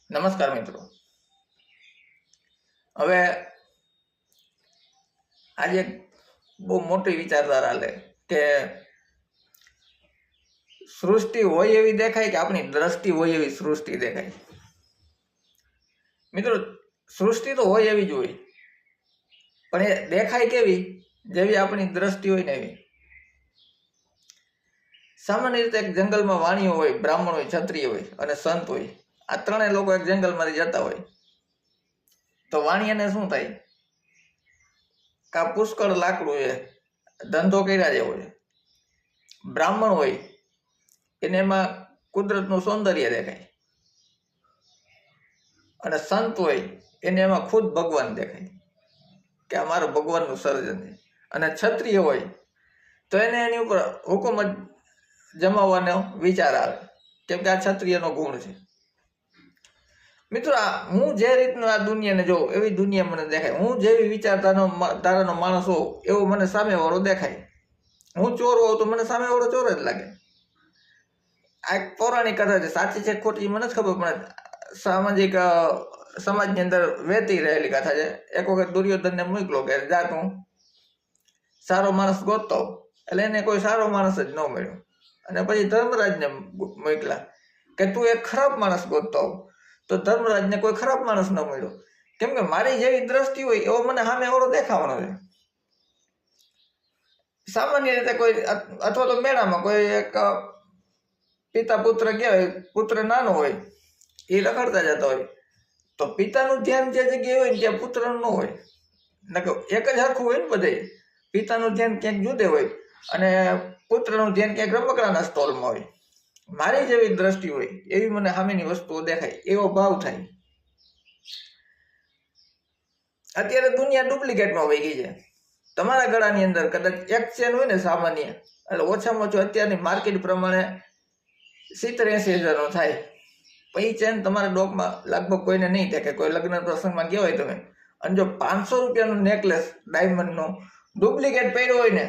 નમસ્કાર મિત્રો, હવે આજે બહુ મોટી વિચારધારા લે કે સૃષ્ટિ હોય એવી દેખાય કે આપણી દ્રષ્ટિ હોય એવી સૃષ્ટિ દેખાય. મિત્રો, સૃષ્ટિ તો હોય એવી જ હોય, પણ એ દેખાય કેવી? જેવી આપણી દ્રષ્ટિ હોય ને એવી. સામાન્ય રીતે એક જંગલમાં વાણીઓ હોય, બ્રાહ્મણ હોય, ક્ષત્રિય હોય અને સંત હોય. આ ત્રણેય લોકો એક જંગલમાંથી જતા હોય તો વાણિયાને શું થાય? કા પુષ્કળ લાકડું છે, ધંધો કર્યા જેવો છે. બ્રાહ્મણ હોય એને એમાં કુદરતનું સૌંદર્ય દેખાય, અને સંત હોય એને એમાં ખુદ ભગવાન દેખાય કે આ મારું ભગવાનનું સર્જન છે. અને ક્ષત્રિય હોય તો એને એની ઉપર હુકુમત જમાવવાનો વિચાર આવે, કેમ કે આ ક્ષત્રિયનો ગુણ છે. મિત્રો, હું જે રીતનું આ દુનિયાને જોઉં એવી દુનિયા મને દેખાય. હું જેવી વિચારધારાનો માણસ હોઉં એવો મને સામેવાળો દેખાય. હું ચોર હોઉં તો મને સામેવાળો ચોર જ લાગે. આ એક પૌરાણિક કથા છે, સાચી છે ખોટી મને જ ખબર, પણ સામાજિક સમાજની અંદર વહેતી રહેલી કથા છે. એક વખત દુર્યોધનને મોકલો કે જા તું સારો માણસ ગોતતો, એટલે એને કોઈ સારો માણસ જ ન મળ્યો. અને પછી ધર્મરાજને મોકલા કે તું એક ખરાબ માણસ ગોતતો, તો ધર્મરાજને કોઈ ખરાબ માણસ ન મળ્યો, કેમ કે મારી જેવી દ્રષ્ટિ હોય એવો મને સામેવાળો દેખાવાનો છે. સામાન્ય રીતે કોઈ, અથવા તો મેળામાં કોઈ એક પિતા પુત્ર કહેવાય, પુત્ર નાનો હોય એ રખડતા જતા હોય, તો પિતાનું ધ્યાન જે જગ્યાએ હોય ને ત્યાં પુત્રનું ન હોય. એક જ હરખું હોય ને બધે. પિતાનું ધ્યાન ક્યાંક જુદે હોય અને પુત્રનું ધ્યાન ક્યાંક રમકડાના સ્ટોલમાં હોય. મારી જેવી દ્રષ્ટિ હોય એવી મને સામેની વસ્તુઓ દેખાય, એવો ભાવ થાય. અત્યારે દુનિયા ડુપ્લિકેટમાં વહી ગઈ છે. તમારા ગળાની અંદર કદાચ એક ચેન હોય ને સામાન્ય, એટલે ઓછામાં ઓછું અત્યારની માર્કેટ પ્રમાણે 70-80 હજારનો થાય. પછી ચેન તમારા ડોકમાં લગભગ કોઈને નહીં થાય. કે કોઈ લગ્ન પ્રસંગમાં ગયા હોય તમે, અને જો 500 રૂપિયાનું નેકલેસ ડાયમંડનું ડુપ્લિકેટ પહેર્યો હોય ને,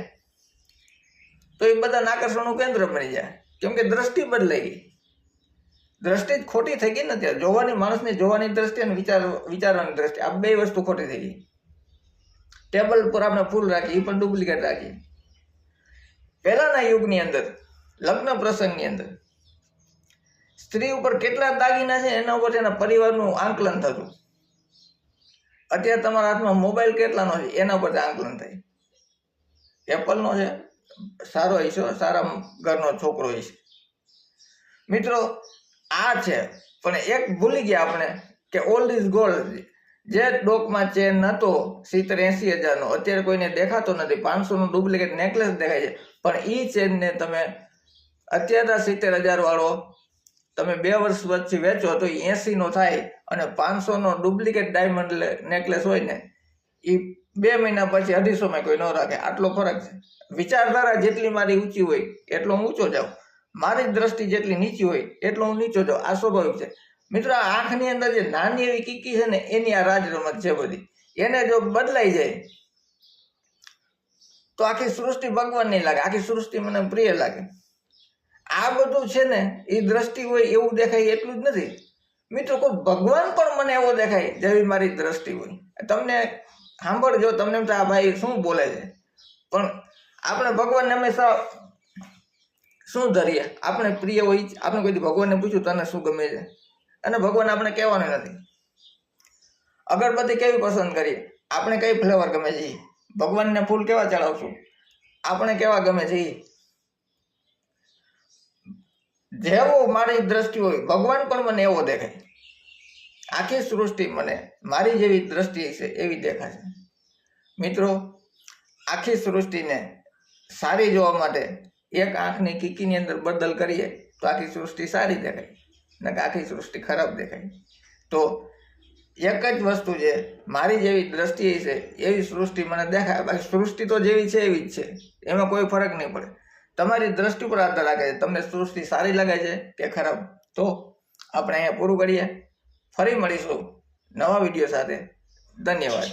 તો એ બધાના આકર્ષણનું કેન્દ્ર બની જાય, કેમ કે દ્રષ્ટિ બદલાઈ ગઈ. દ્રષ્ટિ જ ખોટી થઈ ગઈ ને અત્યારે. જોવાની, માણસને જોવાની દ્રષ્ટિ અને વિચારવાની દ્રષ્ટિ, આ બે વસ્તુ ખોટી થઈ ગઈ. ટેબલ પર આપણે ફૂલ રાખીએ, એ પણ ડુપ્લિકેટ રાખીએ. પહેલાના યુગની અંદર લગ્ન પ્રસંગની અંદર સ્ત્રી ઉપર કેટલા દાગીના છે એના ઉપર એના પરિવારનું આંકલન થતું. અત્યારે તમારા હાથમાં મોબાઈલ કેટલાનો છે એના ઉપર આંકલન થાય. એપલનો છે, સારો હશે, સારા ઘરનો છોકરો હશે. મિત્રો, આ છે. પણ એક ભૂલી ગયા આપણે કે ઓલ્ડ ઇઝ ગોલ્ડ. જે ડોકમાં ચેન હતો 70-80 હજારનો, અત્યારે કોઈને દેખાતો નથી. 500નો ડુપ્લિકેટ નેકલેસ દેખાય છે, પણ એ ચેનને તમે અત્યારના 70 હજાર વાળો તમે 2 વર્ષ પછી વેચો તો 80નો થાય, અને 500નો ડુપ્લિકેટ ડાયમંડ નેકલેસ હોય ને એ 2 મહિના પછી 250માં કોઈ ન રાખે. આટલો ફરક છે. વિચારધારા જેટલી મારી ઊંચી હોય એટલો હું ઊંચો જાઉં, મારી દ્રષ્ટિ જેટલી નીચી હોય એટલો હું નીચો જાઉં. આ સ્વાભાવિક છે. મિત્રો, આ આંખની અંદર જે નાની એવી કીકી છે ને, એની આ રાજ રમત છે બધી. એને જો બદલાઈ જાય તો આખી સૃષ્ટિ ભગવાન નહીં લાગે, આખી સૃષ્ટિ મને પ્રિય લાગે. આ બધું છે ને એ દ્રષ્ટિ હોય એવું દેખાય એટલું જ નથી. મિત્રો, કોઈ ભગવાન પણ મને એવો દેખાય જેવી મારી દ્રષ્ટિ હોય. તમને સાંભળજો, તમને એમ થાય આ ભાઈ શું બોલે છે, પણ આપણે ભગવાનને હંમેશા શું ધરીએ? આપણે પ્રિય હોય. આપણે કોઈ ભગવાનને પૂછ્યું તને શું ગમે છે, અને ભગવાન આપણે કહેવાનું નથી. અગરબત્તી કેવી પસંદ કરીએ? આપણે કઈ ફ્લેવર ગમે છે? ભગવાનને ફૂલ કેવા ચડાવશું? આપણે કેવા ગમે છે? જેવો મારી દ્રષ્ટિ હોય ભગવાન પણ મને એવો દેખાય. આખી સૃષ્ટિ મને મારી જેવી દ્રષ્ટિ છે એવી દેખાશે. મિત્રો, આખી સૃષ્ટિને સારી જોવા માટે એક આંખની કીકીની અંદર બદલ કરીએ તો આખી સૃષ્ટિ સારી દેખાય, ને આખી સૃષ્ટિ ખરાબ દેખાય. તો એક જ વસ્તુ છે, મારી જેવી દ્રષ્ટિ છે એવી સૃષ્ટિ મને દેખાય. બાકી સૃષ્ટિ તો જેવી છે એવી જ છે, એમાં કોઈ ફરક નહીં પડે. તમારી દ્રષ્ટિ પર આધાર રાખે છે તમને સૃષ્ટિ સારી લાગે છે કે ખરાબ. તો આપણે અહીંયા પૂરું કરીએ. ફરી મળીશું નવા વિડીયો સાથે. ધન્યવાદ.